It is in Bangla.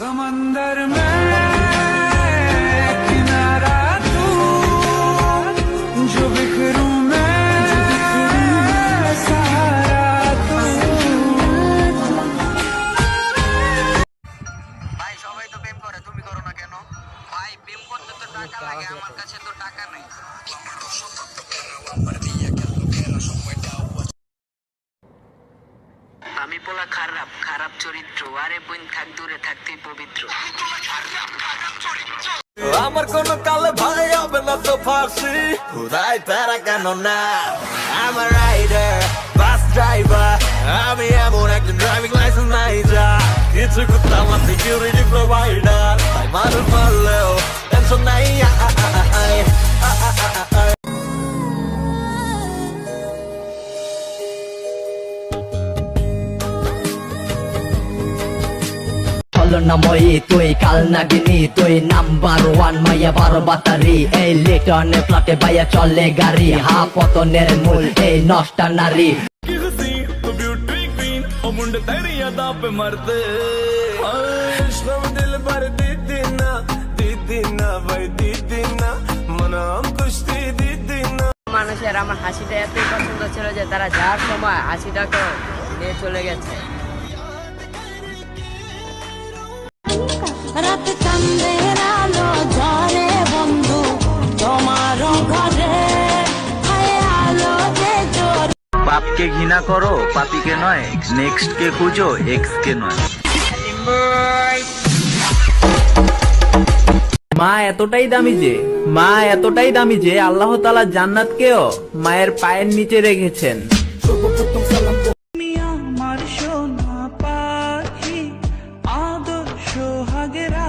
समंदर में किनारा तू जो बिखरूं मैं सहारा तू। ভাই সবাই তো প্রেম করে, তুমি করো না কেন? ভাই প্রেম করতে তো টাকা লাগে, আমার কাছে তো টাকা নাই। আমি পোলা খারাপ খারাপ চরিত্র, আরে বোন থাক দূরে থাকতেই পবিত্র। আমার কোন কালে ভাই হবে না তো ফাঁসি, খুদাই তারা কেন না। আমার রাইডার বাস ড্রাইভার, আমি এমন একজন ড্রাইভিং লাইসেন্স নাই যা কিছু করতে আমার সিকিউরিটি প্রোভাইডার। তাই মানুষ মারলেও টেনশন নাই। ছলনাময়ী তুই কাল নাগিনী, তুই নাম্বার ওয়ান মাইয়া বারো বাতারি। এই লিটনে প্লটে বাইয়া চলে গাড়ি, হা পতনের মূল এই নষ্টা নারী। मुंडे तेरी यादा पे मरते दिल भर दीदी ना भाई दीदी ना मना हम कुश्ती दीदी ना। মানুষের আমার হাসিটা এতই পছন্দ ছিল যে তারা যাওয়ার সময় হাসিটাকে নিয়ে চলে গেছে। রাত চাঁদের আলো ঝরে বন্ধু তোমার ঘরে, হায় আলো যে জোর। পাপকে ঘৃণা করো, পাপীকে নয়, নেক্সট কে খুঁজো, এক্স কে নয়। মা এতটাই দামি যে আল্লাহ তাআলা জান্নাতকেও মায়ের পায়ের নিচে রেখেছেন। আমার সোনা পাখি আদর্শ হাগেরা